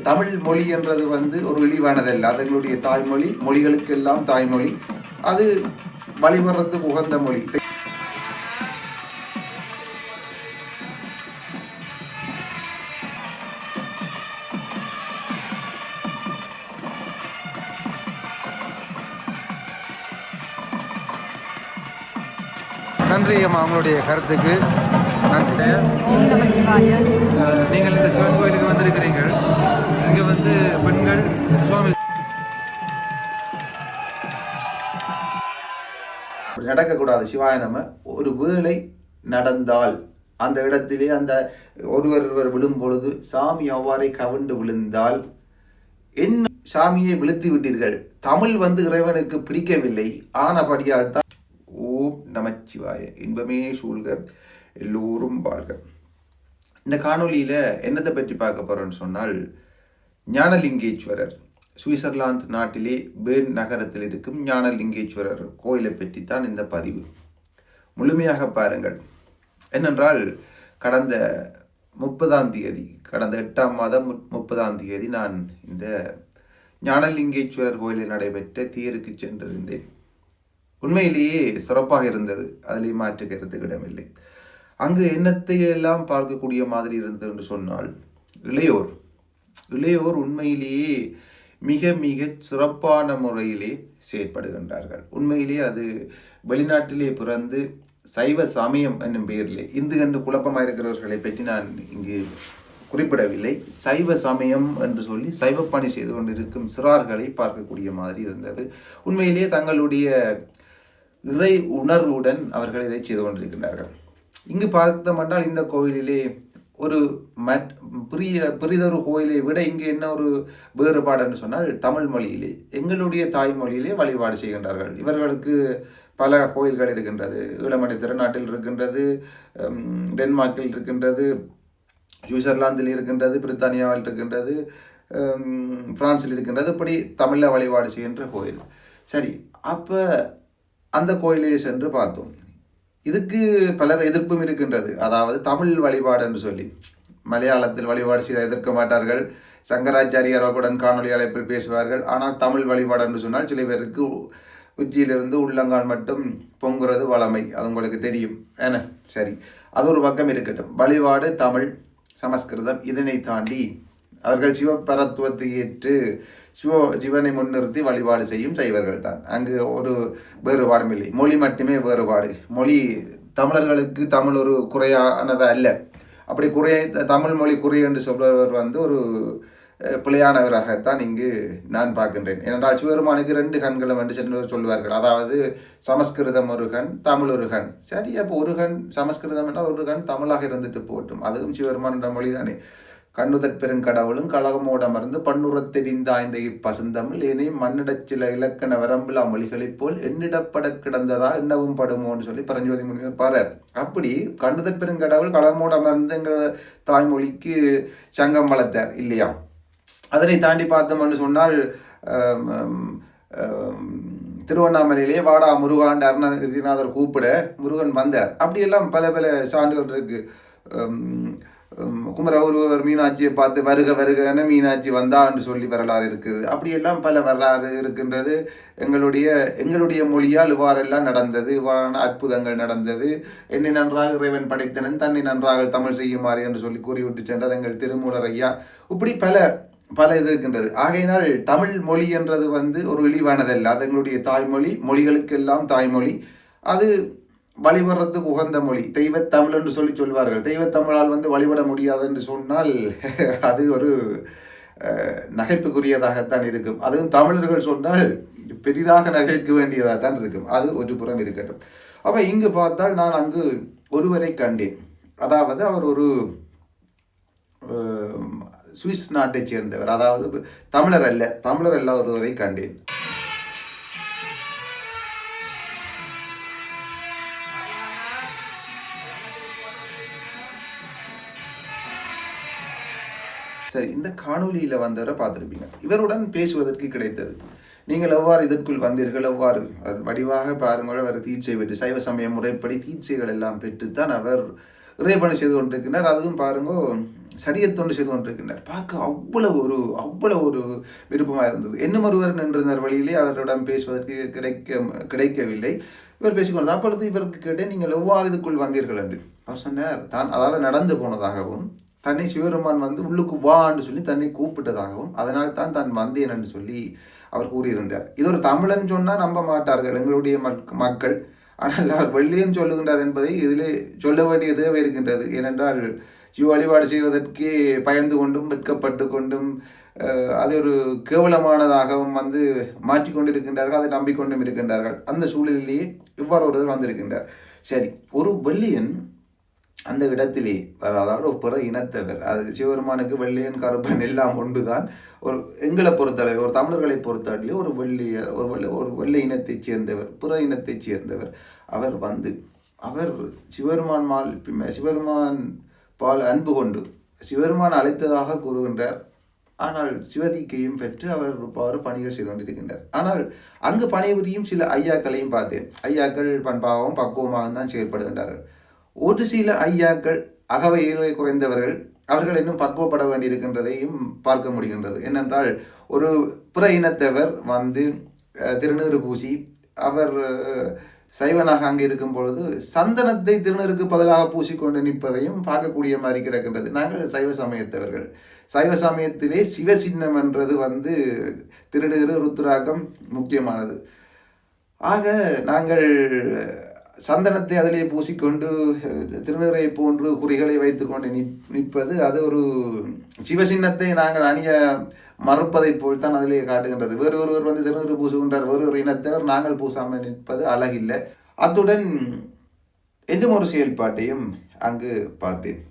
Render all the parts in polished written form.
தமிழ் மொழி என்றது ஒரு இழிவானதல்ல. அது எங்களுடைய தாய்மொழி, மொழிகளுக்கெல்லாம் தாய்மொழி. அது வழிபடுறதுக்கு உகந்த மொழி. நன்றி அம்மா உங்களுடைய கருத்துக்கு. நன்றி. நீங்கள் இந்த சிவன் கோயிலுக்கு வந்திருக்கிறீர்கள். இங்கே பெண்கள் சுவாமி நடக்கக்கூடாது. சிவாய நம. ஒரு வேளை நடந்தால் அந்த இடத்திலே அந்த ஒருவர் விழும் பொழுது சாமி அவ்வாறே கவிண்டு விழுந்தால் என்ன சாமியை விழுத்து விட்டீர்கள். தமிழ் இறைவனுக்கு பிடிக்கவில்லை. ஆனபடியால் தான் ஓம் நமச்சிவாய இன்பமே சூழ்க எல்லோரும் வாழ்க. இந்த காணொலியில் என்னத்தை பற்றி பார்க்க போகிறோன்னு சொன்னால், ஞானலிங்கேஸ்வரர் சுவிட்சர்லாந்து நாட்டிலே பேர்ன் நகரத்தில் இருக்கும் ஞானலிங்கேஸ்வரர் கோயிலை பற்றி தான் இந்த பதிவு. முழுமையாக பாருங்கள். என்னென்றால் கடந்த 30ஆம் தேதி, கடந்த 8ஆம் மாதம் 30ஆம் தேதி நான் இந்த ஞானலிங்கேஸ்வரர் கோயிலில் நடைபெற்ற தேருக்கு சென்றிருந்தேன். உண்மையிலேயே சிறப்பாக இருந்தது. அதிலே மாற்று கருத்துக்கு இடமில்லை. அங்கு எண்ணத்தையெல்லாம் பார்க்கக்கூடிய மாதிரி இருந்தது என்று சொன்னால், இளையோர் உண்மையிலேயே மிக மிக சிறப்பான முறையிலே செயற்படுகின்றார்கள். உண்மையிலே அது வெளிநாட்டிலே பிறந்து சைவ சமயம் என்னும் பெயரிலே இந்து கண்டு குழப்பமாக இருக்கிறவர்களை பற்றி நான் இங்கு குறிப்பிடவில்லை. சைவ சமயம் என்று சொல்லி சைவ பணி செய்து கொண்டிருக்கும் சிறார்களை பார்க்கக்கூடிய மாதிரி இருந்தது. உண்மையிலேயே தங்களுடைய இறை உணர்வுடன் அவர்கள் இதை செய்து கொண்டிருக்கிறார்கள். இங்கு பார்த்தோம்னால் இந்த கோவிலிலே ஒரு பெரிதொரு கோயிலை விட இங்கு என்ன ஒரு வேறுபாடு என்று சொன்னால், தமிழ் மொழியிலே எங்களுடைய தாய்மொழியிலே வழிபாடு செய்கின்றார்கள். இவர்களுக்கு பல கோயில்கள் இருக்கின்றது. ஈழமடை திருநாட்டில் இருக்கின்றது, டென்மார்க்கில் இருக்கின்றது, சுவிட்சர்லாந்தில் இருக்கின்றது, பிரித்தானியாவில் இருக்கின்றது, பிரான்சில் இருக்கின்றது. இப்படி தமிழில் வழிபாடு செய்கின்ற கோயில். சரி, அப்போ அந்த கோயிலை சென்று பார்த்தோம். இதுக்கு பலர் எதிர்ப்பும் இருக்கின்றது. அதாவது தமிழ் வழிபாடு என்று சொல்லி மலையாளத்தில் வழிபாடு செய்ய எதிர்க்க மாட்டார்கள். சங்கராச்சாரியாருடன் காணொலி அழைப்பில் பேசுவார்கள். ஆனால் தமிழ் வழிபாடு என்று சொன்னால் சில பேருக்கு உச்சியிலிருந்து உள்ளங்கால் மட்டும் பொங்குறது வளமை. அது உங்களுக்கு தெரியும் ஏன்னா. சரி, அது ஒரு பக்கம் இருக்கட்டும். வழிபாடு தமிழ், சமஸ்கிருதம். இதனை தாண்டி அவர்கள் சிவபரத்துவத்தை ஏற்று சிவனை முன்னிறுத்தி வழிபாடு செய்யும் சைவர்கள் தான். அங்கு ஒரு வேறுபாடும் இல்லை. மொழி மட்டுமே வேறுபாடு. மொழி தமிழர்களுக்கு தமிழ் ஒரு குறையானது அல்ல. அப்படி தமிழ் மொழி குறை என்று சொல்பவர் ஒரு பிழையானவராகத்தான் இங்கு நான் பார்க்கின்றேன். ஏனென்றால் சிவபெருமானுக்கு 2 கண்களும் என்று சொல்வார்கள். அதாவது சமஸ்கிருதம் ஒரு கண், தமிழ் ஒரு கண். சரி, அப்போ ஒரு கண் சமஸ்கிருதம் என்றால் ஒரு கண் தமிழாக இருந்துட்டு போட்டும். அதுவும் சிவபெருமான் என்ற மொழி தானே. கண்ணுதற் பெருங்கடவுளும் கழகமோட மருந்து பண்ணுறத் தெரிந்தாய்ந்த இப்பசுந்தமிழ் ஏனே மண்ணிடச் சில இலக்கண வரம்பிலா மொழிகளைப் போல் எண்ணிடப்பட கிடந்ததா என்னவும் படுமோன்னு சொல்லி பரஞ்சோதி முனிவர் பாரார். அப்படி கண்ணுதற் பெருங்கடவுள் கழகமோட மருந்துங்கிற தாய்மொழிக்கு சங்கம் வளர்த்தார் இல்லையா. அதனை தாண்டி பார்த்தோம்னு சொன்னால், திருவண்ணாமலையிலே வாடா முருகான் அருணகிரிநாதர் கூப்பிட முருகன் வந்தார். அப்படியெல்லாம் பல பல சான்றுகள் இருக்கு. குமர ஒருவர் மீனாட்சியை பார்த்து வருக வருகன்னு மீனாட்சி வந்தான்னு சொல்லி வரலாறு இருக்குது. அப்படியெல்லாம் பல வரலாறு இருக்கின்றது. எங்களுடைய மொழியால் இவ்வாறெல்லாம் நடந்தது, இவ்வாறான அற்புதங்கள் நடந்தது. என்னை நன்றாக இறைவன் படைத்தனன், தன்னை நன்றாக தமிழ் செய்யுமாறு என்று சொல்லி கூறிவிட்டு சென்றார் எங்கள் திருமூலர் ஐயா. இப்படி பல இது இருக்கின்றது. ஆகையினால் தமிழ் மொழி என்றது ஒரு இழிவானதல்ல. அது எங்களுடைய தாய்மொழி, மொழிகளுக்கெல்லாம் தாய்மொழி. அது வழிபடுறதுக்கு உகந்த மொழி. தெய்வத்தமிழ் என்று சொல்வார்கள். தெய்வத்தமிழால் வழிபட முடியாது என்று சொன்னால் அது ஒரு நகைப்புக்குரியதாகத்தான் இருக்கும். அதுவும் தமிழர்கள் சொன்னால் பெரிதாக நகைக்க வேண்டியதாகத்தான் இருக்கும். அது ஒரு புறம் இருக்கட்டும். அப்போ இங்கு பார்த்தால் நான் அங்கு ஒருவரை கண்டேன். அதாவது அவர் ஒரு சுவிஸ் நாட்டை சேர்ந்தவர். அதாவது தமிழர் அல்ல ஒருவரை கண்டேன். சரி, இந்த காணொலியில் வந்தவரை பார்த்துருப்பீங்க. இவருடன் பேசுவதற்கு கிடைத்தது. நீங்கள் எவ்வாறு இதற்குள் வந்தீர்கள், எவ்வாறு வடிவாக பாருங்கள். அவர் தீட்சை பெற்று சைவ சமய முறைப்படி தீட்சைகள் எல்லாம் பெற்றுத்தான் அவர் இறைபணி செய்து கொண்டிருக்கிறார். அதுவும் பாருங்க, சரியத்தொண்டு செய்து கொண்டிருக்கின்றார். பார்க்க அவ்வளவு ஒரு விருப்பமாக இருந்தது. இன்னும் ஒருவர் நின்றிருந்தார் வழியிலே, அவரிடம் பேசுவதற்கு கிடைக்கவில்லை. இவர் பேசிக்கொண்டது. அப்பொழுது இவருக்கு கேட்டேன், நீங்கள் எவ்வாறு இதுக்குள் வந்தீர்கள் என்று. அவர் சொன்னார், தான் அதால் நடந்து போனதாகவும் தன்னை சிவபெருமான் வந்து உள்ளுக்கு வான்னு சொல்லி தன்னை கூப்பிட்டதாகவும் அதனால் தான் வந்தேன் என்று சொல்லி அவர் கூறியிருந்தார். இது ஒரு தமிழன் சொன்னால் நம்ப மாட்டார்கள் எங்களுடைய மக்கள். ஆனால் அவர் வெள்ளியன் சொல்லுகின்றார் என்பதை இதிலே சொல்ல வேண்டிய தேவை இருக்கின்றது. ஏனென்றால் சிவ வழிபாடு செய்வதற்கே பயந்து கொண்டும் வெட்கப்பட்டு கொண்டும் அது ஒரு கேவலமானதாகவும் வந்து மாற்றிக்கொண்டிருக்கின்றார்கள், அதை நம்பிக்கொண்டும் இருக்கின்றார்கள். அந்த சூழலிலேயே இவ்வாறு ஒருவர் வந்திருக்கின்றார். சரி, ஒரு வெள்ளியன் அந்த இடத்திலே, அதாவது ஒரு பிற இனத்தவர், அது சிவபெருமானுக்கு வெள்ளையன் கருப்பன் எல்லாம் ஒன்றுதான். ஒரு எங்களை பொறுத்தளவு, ஒரு தமிழர்களை பொறுத்தளவிலே ஒரு வெள்ளை இனத்தைச் சேர்ந்தவர், பிற இனத்தைச் சேர்ந்தவர் அவர் வந்து அவர் சிவபெருமான் பால் அன்பு கொண்டு சிவபெருமான் அழைத்ததாக கூறுகின்றார். ஆனால் சிவதீக்கையும் பெற்று அவர் பணிகள் செய்து கொண்டிருக்கின்றார். ஆனால் அங்கு பணிபுரியும் சில ஐயாக்களையும் பார்த்தேன். ஐயாக்கள் பண்பாகவும் பக்குவமாகவும் தான் செயல்படுகின்றார்கள். ஒரு சில ஐயாக்கள் அகவையிலே குறைந்தவர்கள், அவர்கள் இன்னும் பக்குவப்பட வேண்டியிருக்கின்றதையும் பார்க்க முடிகின்றது. என்னென்றால், ஒரு பிற இனத்தவர் வந்து திருநீறு பூசி அவர் சைவனாக அங்கே இருக்கும் பொழுது சந்தனத்தை திருநீருக்கு பதிலாக பூசிக்கொண்டு நிற்பதையும் பார்க்கக்கூடிய மாதிரி கிடக்கின்றது. நாங்கள் சைவ சமயத்தவர்கள். சைவ சமயத்திலே சிவசின்னம் என்றது வந்து திருநீறு ருத்ராகம் முக்கியமானது. ஆக நாங்கள் சந்தனத்தை அதிலே பூசிக்கொண்டு திருநீரை போன்று குறிகளை வைத்து கொண்டு நிற்பது, அது ஒரு சிவசின்னத்தை நாங்கள் அணிய மறுப்பதை போல் தான் அதிலே காட்டுகின்றது. வேறு ஒருவர் வந்து திருநீறு பூசுகின்றார், வேறு ஒரு இனத்தவர், நாங்கள் பூசாமல் நிற்பது அழகில்லை. அத்துடன் இன்னும் ஒரு செயல்பாட்டையும் அங்கு பார்த்தேன்.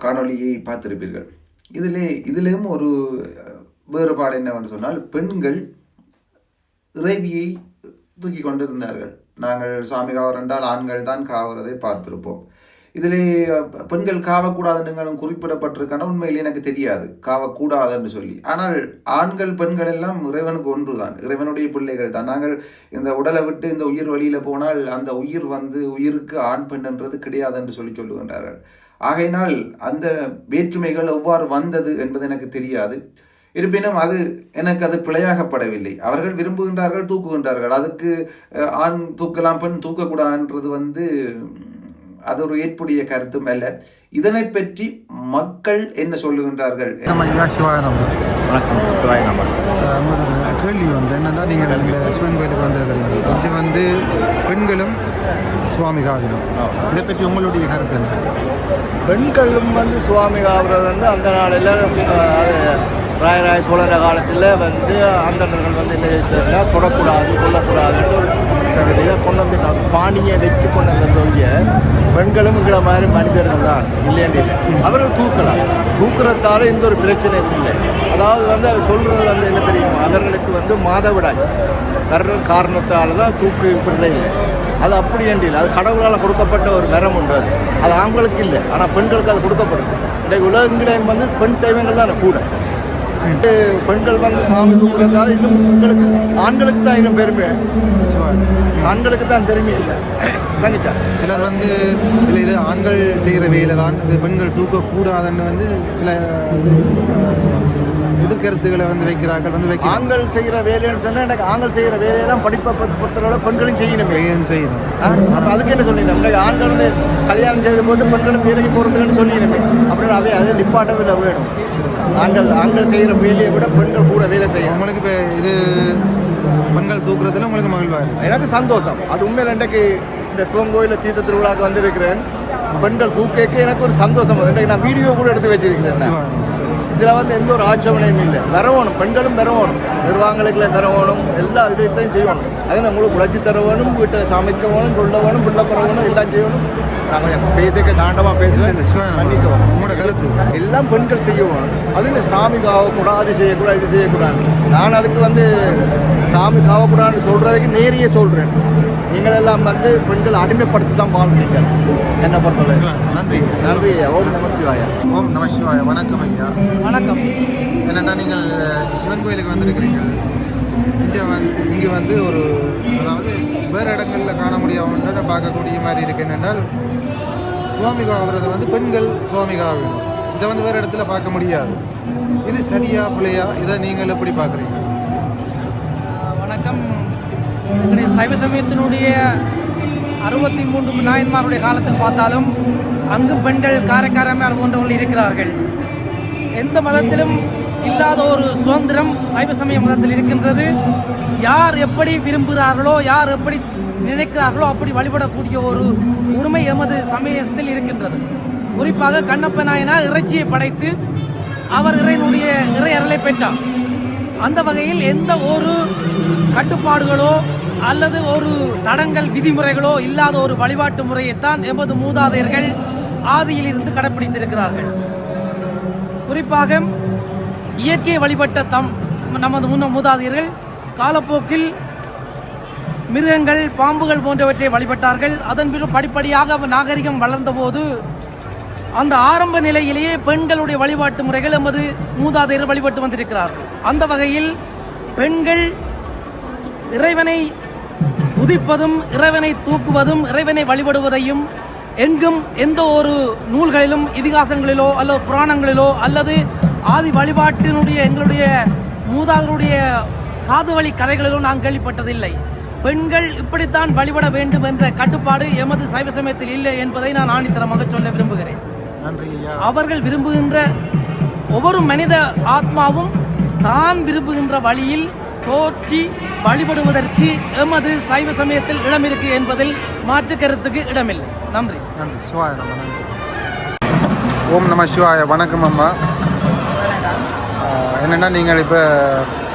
காணொலியை பார்த்திருப்பீர்கள். இதிலேயும் ஒரு வேறுபாடு என்னவென்று சொன்னால், பெண்கள் இறைவியை தூக்கி கொண்டிருந்தார்கள். நாங்கள் சாமி காவர் என்றால் ஆண்கள் தான் காவுறதை பார்த்திருப்போம். இதிலே பெண்கள் காவக்கூடாதுன்னு குறிப்பிடப்பட்டிருக்கான உண்மையில் எனக்கு தெரியாது, காவக்கூடாது என்று சொல்லி. ஆனால் ஆண்கள் பெண்கள் எல்லாம் இறைவனுக்கு ஒன்று தான், இறைவனுடைய பிள்ளைகள் தான். நாங்கள் இந்த உடலை விட்டு இந்த உயிர் வழியில் போனால் அந்த உயிர் வந்து உயிருக்கு ஆண் பெண் என்றது கிடையாது என்று சொல்லுகின்றார்கள். ஆகையினால் அந்த வேற்றுமைகள் எவ்வாறு வந்தது என்பது எனக்கு தெரியாது. இருப்பினும் எனக்கு அது பிழையாகப்படவில்லை. அவர்கள் விரும்புகின்றார்கள், தூக்குகின்றார்கள். அதுக்கு ஆண் தூக்கலாம் பெண் தூக்கக்கூடாதுன்றது வந்து அது ஒரு ஏற்புடைய கருத்தும் அல்ல. இதனை பற்றி மக்கள் என்ன சொல்லுகின்றார்கள்? கேள்வி வந்து என்னன்னா, நீங்கள் இந்த சிவன் கோயிலுக்கு வந்திருக்கிறீங்க, இது வந்து பெண்களும் சுவாமி காவிரம், இதை பற்றி உங்களுடைய கருத்து என்ன? பெண்களும் வந்து சுவாமி காவிரம் வந்து அந்த நாளில் ராயராய சோழர காலத்தில் வந்து அந்தணர்கள் வந்து என்ன தொடக்கூடாது கொல்லக்கூடாதுன்னு ஒரு இதை கொண்டு வந்து பாணியை வச்சு கொண்டு வந்தவங்க பெண்களும் இங்கிற மாதிரி மனிதர்கள் தான், இல்லைன்னு இல்லை. அவர்கள் தூக்குறதால எந்த ஒரு பிரச்சனையும் இல்லை. அதாவது வந்து அவர் சொல்கிறது வந்து என்ன தெரியுமா, அவர்களுக்கு வந்து மாதவிடாய் வர்ற காரணத்தால் தான் தூக்கு இப்படிதான் இல்லை. அது அப்படி என்று அது கடவுளால் கொடுக்கப்பட்ட ஒரு வரம் உண்டு. அது ஆண்களுக்கு இல்லை, ஆனால் பெண்களுக்கு அது கொடுக்கப்படுது. இன்றைக்கு உலகங்களையும் வந்து பெண் தெய்வங்கள் தான் கூட. பெண்கள் வந்து சாமி தூக்குறதால இன்னும் பெண்களுக்கு, ஆண்களுக்கு தான் இன்னும் பெருமை, ஆண்களுக்கு தான் பெருமை இல்லை. விளங்கிட்டா? சிலர் வந்து இது ஆண்கள் செய்கிற வேலை தான், இது பெண்கள் தூக்கக்கூடாதுன்னு வந்து சில எதிர்கருத்துக்களை வந்து வைக்கிறார்கள் வந்து வைக்கிறாங்க. ஆண்கள் செய்கிற வேலைன்னு சொன்னால் எனக்கு ஆண்கள் செய்கிற வேலையெல்லாம் படிப்பை பொறுத்தளவு பெண்களும் செய்யணும் செய்யணும். அப்போ அதுக்கு என்ன சொல்லிடணும், இந்த ஆண்கள் வந்து கல்யாணம் செய்து போட்டு பெண்களும் வேலைக்கு போகிறதுக்குன்னு சொல்லிடணுமே அப்படின்னு அதே நிப்பாட்டவில்லை வேணும். ஆண்கள் செய்கிற வேலையை விட பெண்கள் கூட வேலை செய்யும். உங்களுக்கு இப்போ இது பெண்கள் தூக்குறதுல உங்களுக்கு மகிழ்வாக இருக்குது? எனக்கு சந்தோஷம். அது உண்மையில் இன்றைக்கு இந்த சிவன் கோயிலில் தீர்த்த திருவிழாவுக்கு வந்திருக்கிறேன். பெண்கள் தூக்கேக்கு எனக்கு ஒரு சந்தோஷம். இன்றைக்கு நான் வீடியோ கூட எடுத்து வச்சிருக்கிறேன். இதில் வந்து எந்த ஒரு ஆட்சேபனையும் இல்லை. வரவணும், பெண்களும் வரவணும், நிர்வாகங்களுக்குள்ள வரவணும், எல்லா இதையும் செய்யணும். அதை உங்களுக்கு உழைச்சி தர வேணும், வீட்டில் சமைக்க வேணும், சொல்ல வேணும், பிள்ளை பெற வேணும், எல்லாம் செய்யணும். நாங்கள் பேசிக்க காண்டமாக பேசுவேன், பண்ணிக்குவோம். உங்களோட கருத்து எல்லாம் பெண்கள் செய்யணும். அது இந்த சாமி காவக்கூடாது, அது செய்யக்கூடாது, இது செய்யக்கூடாது. நான் அதுக்கு வந்து சாமி காவக்கூடாதுன்னு சொல்கிறதுக்கு நேரியே சொல்கிறேன். நீங்களெல்லாம் வந்து பெண்கள் அடிமைப்படுத்தி தான் வாழ்றீங்க என்னை பொறுத்தவரை. நன்றி. நன்றி. ஓம் நம சிவாயா. ஓம் நம சிவாயா. வணக்கம் ஐயா. வணக்கம். என்னென்னா நீங்கள் சிவன் கோயிலுக்கு வந்திருக்கிறீங்க. இங்கே வந்து ஒரு அதாவது வேறு இடங்களில் காண முடியாமல் பார்க்கக்கூடிய மாதிரி இருக்கு. என்னென்றால் சுவாமிகா ஆகுறத வந்து பெண்கள் சுவாமிகா ஆகணும். இதை வந்து வேறு இடத்துல பார்க்க முடியாது. இது சரியா பிள்ளையா? இதை நீங்கள் எப்படி பார்க்குறீங்க? வணக்கம். எங்களுடைய சைவ சமயத்தினுடைய 63 நாயன்மாருடைய காலத்தில் பார்த்தாலும் அங்கும் பெண்கள் காரைக்காரமே போன்றவர்கள் இருக்கிறார்கள். எந்த மதத்திலும் இல்லாத ஒரு சுதந்திரம் சைவ சமய மதத்தில் இருக்கின்றது. யார் எப்படி விரும்புகிறார்களோ, யார் எப்படி நினைக்கிறார்களோ அப்படி வழிபடக்கூடிய ஒரு உரிமை எமது சமயத்தில் இருக்கின்றது. குறிப்பாக கண்ணப்ப நாயனார் இறைச்சியை படைத்து அவர் இறை அருளை பெற்றார். அந்த வகையில் எந்த ஒரு கட்டுப்பாடுகளோ அல்லது ஒரு தடங்கள் விதிமுறைகளோ இல்லாத ஒரு வழிபாட்டு முறையைத்தான் எமது மூதாதையர்கள் ஆதியில் இருந்து கடைப்பிடித்திருக்கிறார்கள். குறிப்பாக இயற்கையை வழிபட்ட நமது மூதாதையர்கள் காலப்போக்கில் மிருகங்கள், பாம்புகள் போன்றவற்றை வழிபட்டார்கள். அதன் பிறகு படிப்படியாக நாகரிகம் வளர்ந்தபோது அந்த ஆரம்ப நிலையிலேயே பெண்களுடைய வழிபாட்டு முறைகள் எமது மூதாதையர்கள் வழிபட்டு வந்திருக்கிறார்கள். அந்த வகையில் பெண்கள் இறைவனை துதிப்பதும், இறைவனை தூக்குவதும், இறைவனை வழிபடுவதையும் எங்கும் எந்த ஒரு நூல்களிலும், இதிகாசங்களிலோ அல்லது புராணங்களிலோ அல்லது ஆதி வழிபாட்டினுடைய எங்களுடைய மூதாதையருடைய காது வழி கதைகளிலோ நான் கேள்விப்பட்டதில்லை. பெண்கள் இப்படித்தான் வழிபட வேண்டும் என்ற கட்டுப்பாடு எமது சைவ சமயத்தில் இல்லை என்பதை நான் ஆணித்தரமாக சொல்ல விரும்புகிறேன். அவர்கள் விரும்புகின்ற ஒவ்வொரு மனித ஆத்மாவும் தான் விரும்புகின்ற வழியில் தோற்றி வழிபடுவதற்கு எமது சைவ சமயத்தில் இடம் இருக்கு என்பதில் மாற்று கருத்துக்கு இடமில்லை. நன்றி. நன்றி. சிவாய நம. நன்றி. ஓம் நம சிவாய. வணக்கம் அம்மா. என்னென்னா நீங்கள் இப்போ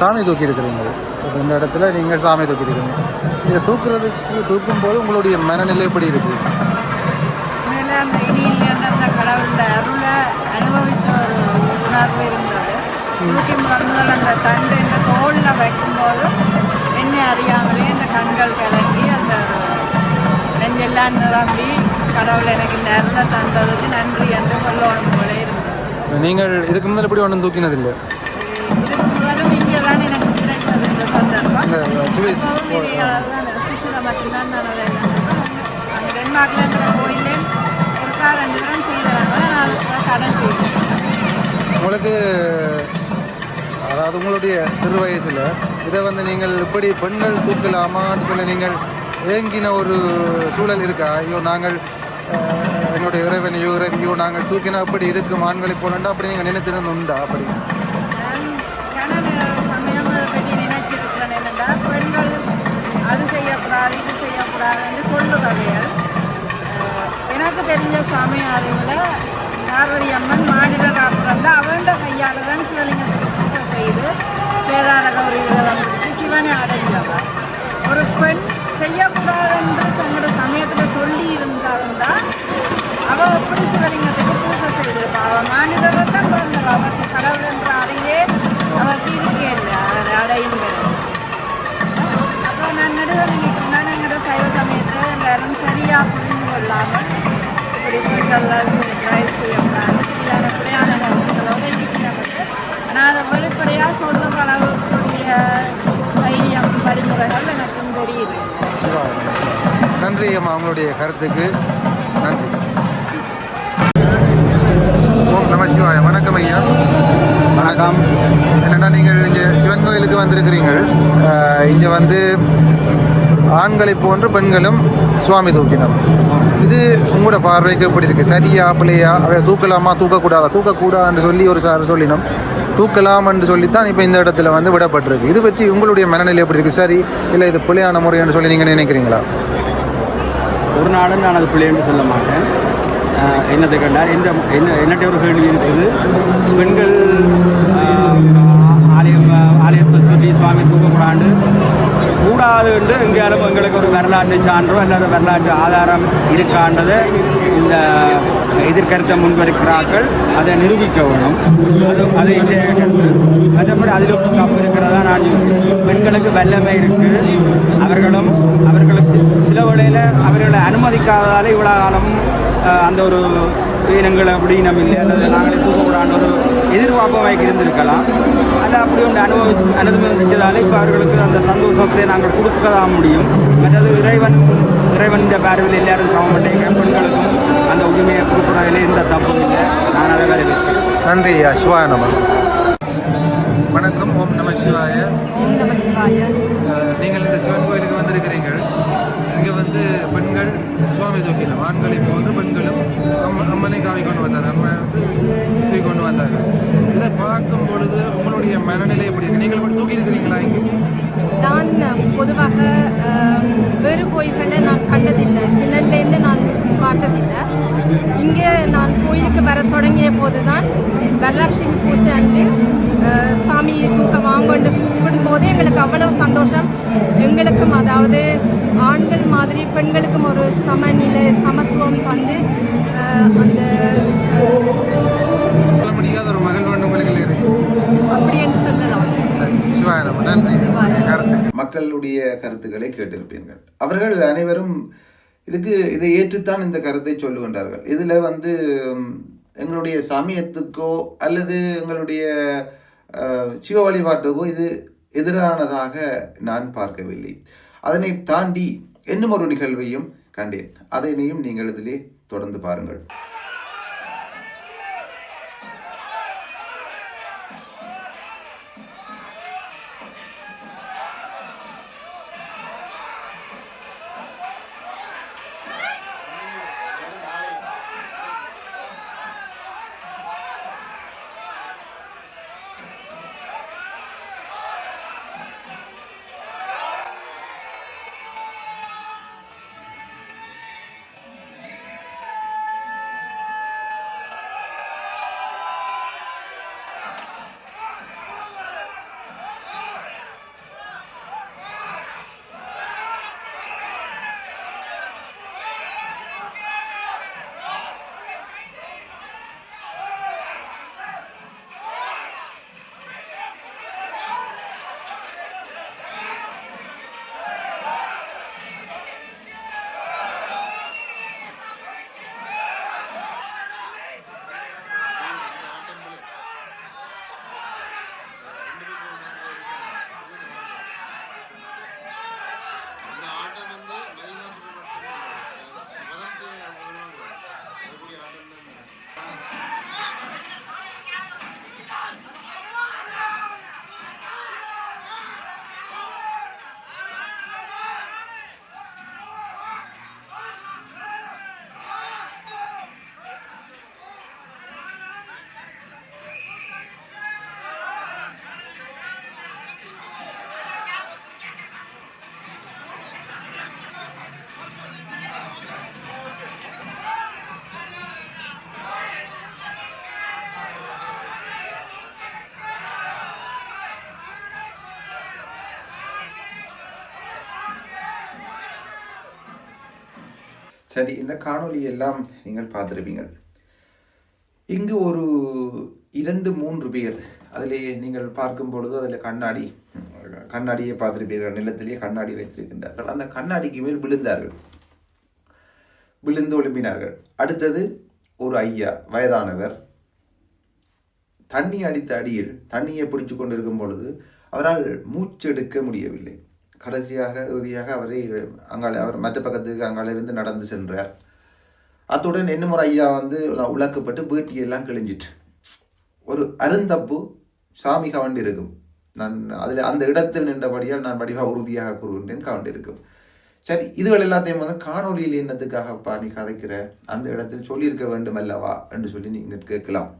சாமி தூக்கி இருக்கிறீங்க. இப்போ இந்த இடத்துல நீங்கள் சாமி தூக்கி இருக்கிறீங்க. இதை தூக்கும் போது உங்களுடைய மனநிலை எப்படி இருக்குது? அந்த இனியில் அந்த கடவுளோட அருளை அனுபவித்த ஒரு உணர்வு இருந்தது. தூக்கி முதல் அந்த தண்டு இந்த தோளில் வைக்கும்போது என்னை அறியாமலே இந்த கண்கள் கிளம்பி அந்த நெஞ்செல்லாம் நிரம்பி கடவுள் எனக்கு இந்த அருளை தந்ததுக்கு நன்றி என்று சொல்லணும் போல இருந்தது. நீங்கள் இதுக்கு முதல் எப்படி ஒன்றும் தூக்கினதில்லை? இதுக்கு முதலும் இங்கே தான் எனக்கு கிடைத்தது இந்த சந்தர்ப்பம். சுசில மட்டும்தான் நான் அதை அங்கே டென்மார்க்கில் இருக்கிற கோயிலே இருக்கா 2 தரம் செய்கிறாங்க. நான் கடை செய்தேன். உங்களுக்கு அதாவது உங்களுடைய சிறு வயசில் இதை வந்து நீங்கள் இப்படி பெண்கள் தூக்கலாமான்னு சொல்லி நீங்கள் ஏங்கின ஒரு சூழல் இருக்கா? ஐயோ நாங்கள் எங்களுடைய இறைவியோ நாங்கள் தூக்கினா அப்படி இருக்கும் ஆண்களை போலண்டா அப்படி நீங்கள் நினைத்திருந்து உண்டா? அப்படி கனவு சமயம் பற்றி நினைச்சிருக்கிறேன். என்னென்னா பெண்கள் அது செய்யக்கூடாது, இது செய்யக்கூடாதுன்னு சொல்லுவதையால் எனக்கு தெரிஞ்ச சமய அறிவில் பார்வதி அம்மன் மாநில காப்புறம் தான் அவண்ட கையால் தான் சிவலிங்கத்துக்கு பூஜை செய்து கேதார கௌரி விரதம் கொடுத்து சிவனை அடைஞ்சவர். ஒரு பெண் செய்யக்கூடாதுன்னு தங்களோட சமயத்தில் சொல்லி இருந்தாலும் தான் அவள் எப்படி சிவலிங்கத்துக்கு பூஜை செய்திருப்பாள். அவள் மாநிலத்தை தான் பிறந்தவள். அவருக்கு கடவுள் என்ற அறிவே அவருக்கு இருக்கே இல்லை அடையுங்கிறது. அப்போ நான் நடுவில் நினைக்கிறேன், எங்களோட சைவ சமயத்தை எல்லாரும் சரியாக புரிந்து கொள்ளாமல் இப்படி பெண்கள்லாம் ட்ரைவ் செய்யக்கூடாது பிள்ளையான கருத்துக்களோடு இருக்கிறவங்க. ஆனால் அதை வெளிப்படையாக சொல்லுற அளவுக்குரிய தைரியம் வழிமுறைகள் எனக்கும் தெரியுது. நன்றி அம்மா உங்களுடைய கருத்துக்கு. நன்றி. ஓம் நம சிவாய. வணக்கம் ஐயா. வணக்கம். என்னென்னா நீங்கள் இங்கே சிவன் கோயிலுக்கு வந்திருக்கிறீர்கள். இங்கே வந்து ஆண்களை போன்று பெண்களும் சுவாமி தூக்கினோம். இது உங்களோட பார்வைக்கு எப்படி இருக்குது? சரியா பிள்ளையா? அவை தூக்கலாமா தூக்கக்கூடாதா? தூக்கக்கூடாதுன்னு சொல்லி ஒரு சார் சொல்லினோம், தூக்கலாம்னு சொல்லித்தான் இப்போ இந்த இடத்துல வந்து விடப்பட்டிருக்கு. இது பற்றி உங்களுடைய மனநிலை எப்படி இருக்குது? சரி இல்லை இது பிள்ளையான முறைன்னு சொல்லி நீங்கள் நினைக்கிறீங்களா? ஒரு நாளும் நான் அது பிள்ளைன்னு சொல்ல மாட்டேன். என்னத்தை கண்டால் என்னட்ட ஒரு கேள்வி இருக்குது. பெண்கள் ஆலயத்தை சுற்றி சுவாமி தூக்கக்கூடாது கூடாது என்று எங்கேயாலும் எங்களுக்கு ஒரு வரலாற்று சான்றோ அல்லது வரலாற்று ஆதாரம் இருக்கான்றதை இந்த எதிர்கருத்தை முன்வைக்கிறார்கள். அதை நிரூபிக்க வேணும். அது இல்லை. மற்றபடி அதில் ஒரு தப்பு இருக்கிறதா நான் பெண்களுக்கு வல்லமை இருக்குது. அவர்களுக்கு சில வேளையில் அவர்களை அனுமதிக்காததால் இவ்வளோ காலம் அந்த ஒரு இனங்கள் அப்படி இனம் இல்லை அல்லது நாங்களே தூக்கக்கூடாது ஒரு எதிர்பார்ப்பு வைக்க இருந்திருக்கலாம். அல்ல அப்படி ஒன்று அனுமதிச்சதால் இப்போ அவர்களுக்கு அந்த சந்தோஷத்தை நாங்கள் கொடுக்கதான் முடியும். மற்றது இறைவன் பார்வையில் எல்லாரும் சமப்பட்டீங்க. பெண்களுக்கும் அந்த உரிமையை கொடுக்குறதில் எந்த தப்பும் இல்லை. நான் அதை வரவேற்கிறேன். நன்றி ஐயா. சிவாய நம. வணக்கம். ஓம் நம சிவாய. ஓம் நம சிவாய. நீங்கள் இந்த சிவன் கோயிலுக்கு வந்திருக்கிறீர்கள். இங்கே வந்து பெண்கள் சுவாமி தூக்கினோம். ஆண்களை போன்று பெண்களும் அம்மனை காவி கொண்டு வந்தார். அம்மனை வந்து தூக்கி கொண்டு வந்தார்கள். இதை பார்க்கும் பொழுது உங்களுடைய மனநிலை எப்படி இருக்கு? நீங்கள் கூட தூக்கி இருக்கிறீங்களா? இங்கே நான் பொதுவாக வேறு கோயில்களை நான் கண்டதில்லை. சின்னலேருந்து நான் பார்த்ததில்லை. இங்கே நான் கோயிலுக்கு வர தொடங்கிய போது தான் வரலட்சுமி பூஜை அன்று சாமி தூக்க வாங்கொண்டு கூப்பிடும்போது எங்களுக்கு அவ்வளவு சந்தோஷம். எங்களுக்கும் அதாவது ஆண்கள் மாதிரி பெண்களுக்கும் ஒரு சமநிலை சமத்துவம் வந்து அந்த முடியாத ஒரு மகள் வேண்டும் உங்களுக்கு அப்படி என்று சொல்லலாம். மக்களுடைய கருத்துக்களை கேட்டிருப்பீர்கள். அவர்கள் அனைவரும் இதை ஏற்றுத்தான் இந்த கருத்தை சொல்லுகின்றார்கள். இதில் வந்து எங்களுடைய சமயத்துக்கோ அல்லது எங்களுடைய சிவ வழிபாட்டுக்கோ இது எதிரானதாக நான் பார்க்கவில்லை. அதனை தாண்டி இன்னும் ஒரு நிகழ்வையும் கண்டேன். அதனையும் நீங்கள் இதிலே தொடர்ந்து பாருங்கள். சரி, இந்த காணொலி எல்லாம் நீங்கள் பார்த்துருப்பீங்கள். இங்கு ஒரு 2-3 பேர் அதிலே நீங்கள் பார்க்கும் பொழுது அதில் கண்ணாடியை பார்த்துருப்பீர்கள். நிலத்திலேயே கண்ணாடி வைத்திருக்கின்றார்கள். அந்த கண்ணாடிக்கு மேல் விழுந்து ஒழும்பினார்கள். அடுத்தது ஒரு ஐயா வயதானவர் தண்ணி அடித்த அடியில் தண்ணியை பிடிச்சு கொண்டிருக்கும் பொழுது அவரால் மூச்செடுக்க முடியவில்லை. இறுதியாக அவரை அவர் மற்ற பக்கத்துக்கு அங்காலிருந்து நடந்து சென்றார். அத்துடன் இன்னும் ஒரு ஐயா வந்து உலக்கப்பட்டு வீட்டியெல்லாம் கிழிஞ்சிட்டு. ஒரு அருந்தப்பு சாமி கவண்டு இருக்கும். நான் அதில் அந்த இடத்தில் நின்றபடியால் நான் வடிவாக உறுதியாக கூறுகின்றேன், கவண்டு இருக்கும். சரி, இதுகள் எல்லாத்தையும் வந்து காணொலியில் என்னத்துக்காக பாணி கதைக்கிற, அந்த இடத்தில் சொல்லியிருக்க வேண்டும் அல்லவா என்று சொல்லி நீங்கள் கேட்கலாம்.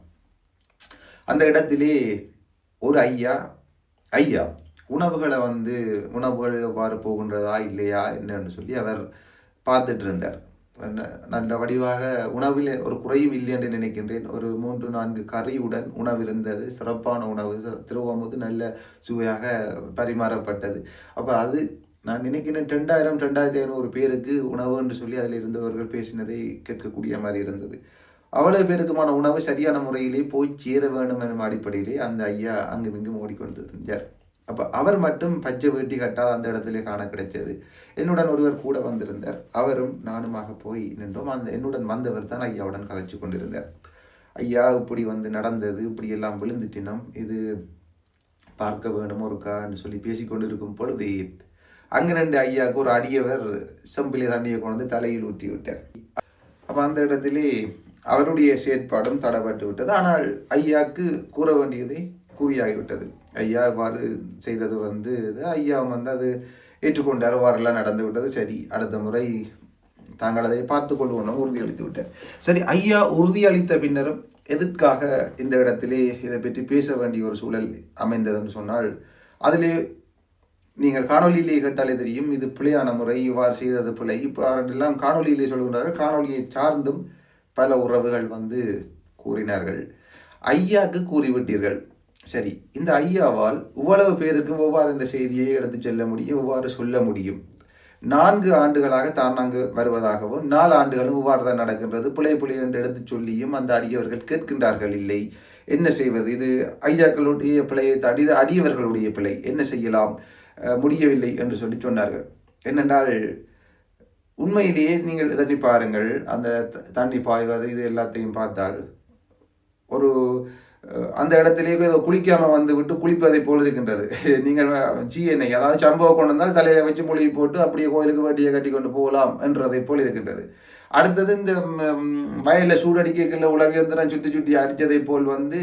அந்த இடத்திலே ஒரு ஐயா உணவுகளை வந்து உணவுகள் எவ்வாறு போகின்றதா இல்லையா என்னன்னு சொல்லி அவர் பார்த்துட்டு இருந்தார். நல்ல வடிவாக உணவில் ஒரு குறையும் இல்லை என்று நினைக்கின்றேன். ஒரு 3-4 கறியுடன் உணவு இருந்தது. சிறப்பான உணவு, திருவாமுது நல்ல சுவையாக பரிமாறப்பட்டது. அப்போ அது நான் நினைக்கிறேன் 2000-2500 பேருக்கு உணவு என்று சொல்லி அதில் இருந்தவர்கள் பேசினதை கேட்கக்கூடிய மாதிரி இருந்தது. அவ்வளவு பேருக்குமான உணவு சரியான முறையிலே போய் சேர வேண்டும் எனும் அடிப்படையிலே அந்த ஐயா அங்குமிங்கும் ஓடிக்கொண்டிருந்தார். அப்போ அவர் மட்டும் பச்சை வேட்டி கட்டாத அந்த இடத்திலே காண கிடைச்சது. என்னுடன் ஒருவர் கூட வந்திருந்தார். அவரும் நானுமாக போய் நின்றோம். அந்த என்னுடன் வந்தவர் தான் ஐயாவுடன் கதைச்சு கொண்டிருந்தார். ஐயா இப்படி வந்து நடந்தது, இப்படி எல்லாம் விழுந்துட்டினோம், இது பார்க்க வேணும் ஒருக்கான்னு சொல்லி பேசிக்கொண்டிருக்கும் பொழுது அங்கு 2 ஐயாவுக்கு ஒரு அடியவர் செம்பிலே தண்ணியை கொண்டு வந்து தலையில் ஊற்றி விட்டார். அப்போ அந்த இடத்திலே அவருடைய செயற்பாடும் தடப்பட்டு விட்டது. ஆனால் ஐயாவுக்கு கூற வேண்டியதை கூறியாகிவிட்டது. ஐயா இவ்வாறு செய்தது வந்து ஐயா வந்து அது ஏற்றுக்கொண்டார். வாரெல்லாம் நடந்து விட்டது. சரி, அடுத்த முறை தாங்கள் அதை பார்த்து கொள்வோம் உறுதியளித்து விட்டார். சரி, ஐயா உறுதியளித்த பின்னரும் எதற்காக இந்த இடத்திலே இதை பற்றி பேச வேண்டிய ஒரு சூழல் அமைந்ததுன்னு சொன்னால், அதிலே நீங்கள் காணொலியிலே கேட்டாலே தெரியும், இது பிழையான முறை, இவ்வாறு செய்தது பிழை. இப்போ எல்லாம் காணொலியிலே சொல்கின்றார்கள். காணொலியை சார்ந்தும் பல உறவுகள் வந்து கூறினார்கள். ஐயாவுக்கு கூறிவிட்டீர்கள். சரி, இந்த ஐயாவால் இவ்வளவு பேருக்கு எவ்வாறு இந்த செய்தியை எடுத்து செல்ல முடியும், எவ்வாறு சொல்ல முடியும்? 4 ஆண்டுகளாக தான் அங்கு வருவதாகவும் 4 ஆண்டுகளும் இவ்வாறு தான் நடக்கின்றது, பிழை என்று எடுத்து சொல்லியும் அந்த அடியவர்கள் கேட்கின்றார்கள். இல்லை, என்ன செய்வது? இது ஐயாக்களுடைய பிழையை தாண்டி இது அடியவர்களுடைய பிழை, என்ன செய்யலாம், முடியவில்லை என்று சொல்லி சொன்னார்கள். என்னென்றால் உண்மையிலேயே நீங்கள் இதனை பாருங்கள், அந்த தண்ணி பாய்வது இது எல்லாத்தையும் பார்த்தால் ஒரு அந்த இடத்திலேயே ஏதோ குளிக்காம வந்து விட்டு குளிப்பதை போல் இருக்கின்றது. நீங்கள் ஜிஎன்ஐ அதாவது சம்பவம் கொண்டு வந்தால் தலையில வச்சு மொழியை போட்டு அப்படியே கோயிலுக்கு வட்டியை கட்டி கொண்டு போகலாம் என்றதை போல் இருக்கின்றது. அடுத்தது இந்த வயலில் சூடடிக்கல உலகேந்திரம் சுற்றி அடித்ததை போல் வந்து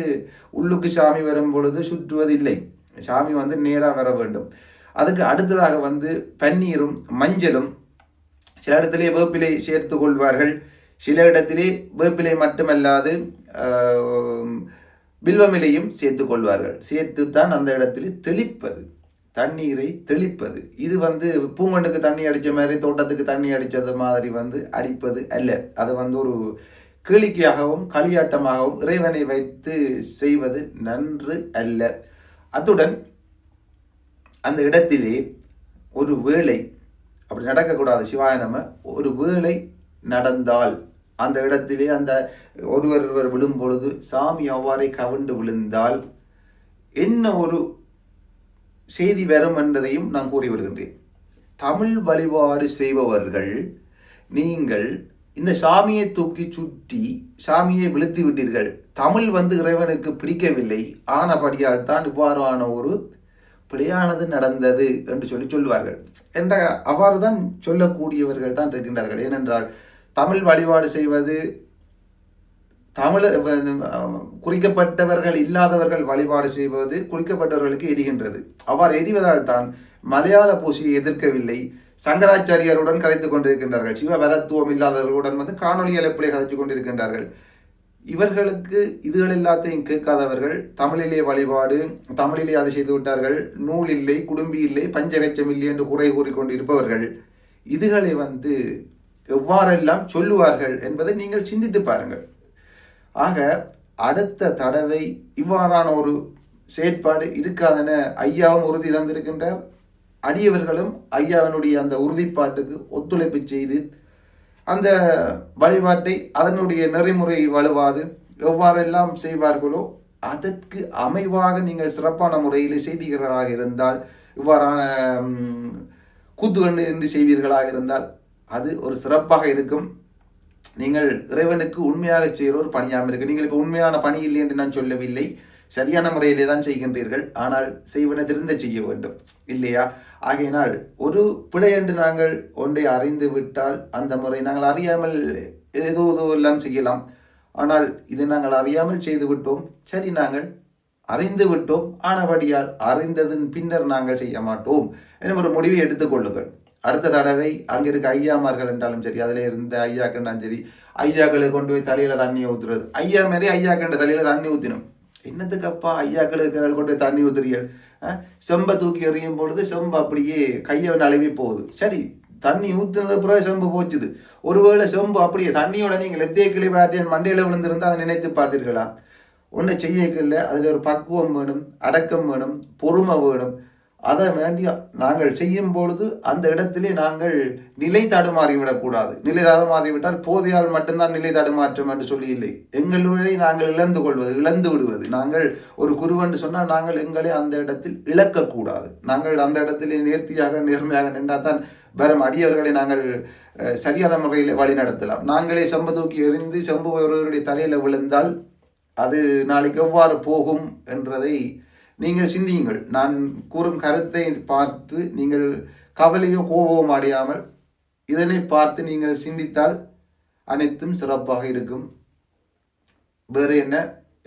உள்ளுக்கு சாமி வரும் பொழுது சுற்றுவதில்லை, சாமி வந்து நேராக வர வேண்டும். அதுக்கு அடுத்ததாக வந்து பன்னீரும் மஞ்சளும், சில இடத்திலே வேப்பிலை சேர்த்து கொள்வார்கள், சில இடத்திலே வேப்பிலை மட்டுமல்லாது வில்வமிலையும் சேர்த்து கொள்வார்கள். சேர்த்துத்தான் அந்த இடத்திலே தெளிப்பது, தண்ணீரை தெளிப்பது. இது வந்து பூங்கொண்டுக்கு தண்ணி அடித்த மாதிரி தோட்டத்துக்கு தண்ணி அடித்தது மாதிரி வந்து அடிப்பது அல்ல. அது வந்து ஒரு கேளிக்கையாகவும் களியாட்டமாகவும் இறைவனை வைத்து செய்வது நன்று அல்ல. அத்துடன் அந்த இடத்திலே ஒரு வேளை அப்படி நடக்கக்கூடாது. சிவாய நம ஒரு வேளை நடந்தால் அந்த இடத்திலே அந்த ஒருவர் விழும் பொழுது சாமி அவ்வாறே கவிண்டு விழுந்தால் என்ன ஒரு செய்தி வரும் என்பதையும் நான் கூறி வருகின்றேன். தமிழ் வழிபாடு செய்பவர்கள் நீங்கள் இந்த சாமியை தூக்கி சுற்றி சாமியை விழுத்தி விட்டீர்கள், தமிழ் வந்து இறைவனுக்கு பிடிக்கவில்லை, ஆனபடியால் தான் இவ்வாறான ஒரு பிழையானது நடந்தது என்று சொல்லுவார்கள். என்ற அவ்வாறு தான் சொல்லக்கூடியவர்கள் தான் இருக்கின்றார்கள். ஏனென்றால் தமிழ் வழிபாடு செய்வது தமிழ் குறிக்கப்பட்டவர்கள் இல்லாதவர்கள் வழிபாடு செய்வது குறிக்கப்பட்டவர்களுக்கு எரிகின்றது. அவ்வாறு எரிவதால் தான் மலையாள பூசையை எதிர்க்கவில்லை, சங்கராச்சாரியருடன் கதைத்துக் கொண்டிருக்கின்றார்கள், சிவபரத்துவம் இல்லாதவர்களுடன் வந்து காணொலிகளை எப்படி கதைத்துக் கொண்டிருக்கின்றார்கள். இவர்களுக்கு இதுகள் எல்லாத்தையும் கேட்காதவர்கள் தமிழிலே வழிபாடு, தமிழிலே அதை செய்து விட்டார்கள், நூல் இல்லை, குடும்பி இல்லை, பஞ்சகச்சம் இல்லை என்று குறை கூறிக்கொண்டிருப்பவர்கள் இதுகளை வந்து எவ்வாறெல்லாம் சொல்லுவார்கள் என்பதை நீங்கள் சிந்தித்து பாருங்கள். ஆக அடுத்த தடவை இவ்வாறான ஒரு செயற்பாடு இருக்காதென ஐயாவும் உறுதி தந்திருக்கின்றார். அடியவர்களும் ஐயாவினுடைய அந்த உறுதிப்பாட்டுக்கு ஒத்துழைப்பு செய்து அந்த வழிபாட்டை அதனுடைய நெறிமுறை வலுவாது எவ்வாறெல்லாம் செய்வார்களோ அதற்கு அமைவாக நீங்கள் சிறப்பான முறையில் செய்வீர்களாக இருந்தால், இவ்வாறான கூத்துக்கண்டு என்று செய்வீர்களாக இருந்தால் அது ஒரு சிறப்பாக இருக்கும். நீங்கள் இறைவனுக்கு உண்மையாக செய்கிற ஒரு பணியாக இருக்கு. நீங்கள் இப்போ உண்மையான பணி இல்லை என்று நான் சொல்லவில்லை, சரியான முறையிலே தான் செய்கின்றீர்கள். ஆனால் செய்வன திருந்த செய்ய வேண்டும் இல்லையா? ஆகையினால் ஒரு பிழை என்று நாங்கள் ஒன்றை அறிந்து விட்டால் அந்த முறை நாங்கள் அறியாமல் ஏதோ எல்லாம் செய்யலாம். ஆனால் இதை நாங்கள் அறியாமல் செய்து விட்டோம், சரி நாங்கள் அறிந்து விட்டோம், ஆனபடியால் அறிந்ததன் பின்னர் நாங்கள் செய்ய மாட்டோம் என ஒரு முடிவை எடுத்துக்கொள்ளுங்கள். அடுத்த தடவை அங்கே இருக்க ஐயாமார்கள் என்றாலும் சரி, அதில் இருந்த ஐயாக்கண்டாலும் சரி, ஐயாக்களுக்கு கொண்டு போய் தலையில தண்ணி ஊத்துறது, ஐயா மாரி ஐயாக்கண்ட தலையில தண்ணி ஊத்தினோம். என்னத்துக்கப்பா ஐயாக்களுக்கு கொண்டு போய் தண்ணி ஊத்துறீர்கள்? செம்பை தூக்கி எறியும் பொழுது செம்பு அப்படியே கையை நழுவி போகுது. சரி, தண்ணி ஊத்துனது பிறகு செம்பு போச்சுது. ஒருவேளை செம்பு அப்படியே தண்ணியோட நீங்கள் எத்தே கிளி பாட்டியன் மண்டையில விழுந்திருந்தா அதை நினைத்து பார்த்தீர்களா? ஒன்றை செய்யல. அதில் ஒரு பக்குவம் வேணும், அடக்கம் வேணும், பொறுமை வேணும். அதை வேண்டி நாங்கள் செய்யும் பொழுது அந்த இடத்திலே நாங்கள் நிலை தடுமாறிவிடக்கூடாது. நிலை தடுமாறிவிட்டால் போதையால் மட்டும்தான் நிலை தடுமாற்றம் என்று சொல்லி இல்லை. எங்களுடைய நாங்கள் இழந்து விடுவது. நாங்கள் ஒரு குருவென்று சொன்னால் நாங்கள் எங்களை அந்த இடத்தில் இழக்கக்கூடாது. நாங்கள் அந்த இடத்திலே நேர்த்தியாக நேர்மையாக நின்றால் தான் வரும் அடியவர்களை நாங்கள் சரியான முறையில் வழி நடத்தலாம். நாங்களே செம்பு தூக்கி எறிந்து செம்பு ஒருவருடைய தலையில் விழுந்தால் அது நாளைக்கு எவ்வாறு போகும் என்றதை நீங்கள் சிந்தியுங்கள். நான் கூறும் கருத்தை பார்த்து நீங்கள் கவலையோ கோபமோ அடையாமல் இதனை பார்த்து நீங்கள் சிந்தித்தால் அனைத்தும் சிறப்பாக இருக்கும். வேறு என்ன?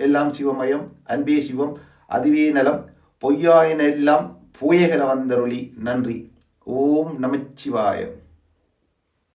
எல்லாம் சிவமயம், அன்பே சிவம், அதுவே நலம், பொய்யாயின எல்லாம் போயகர வந்தருளி. நன்றி. ஓம் நமச்சிவாயம்.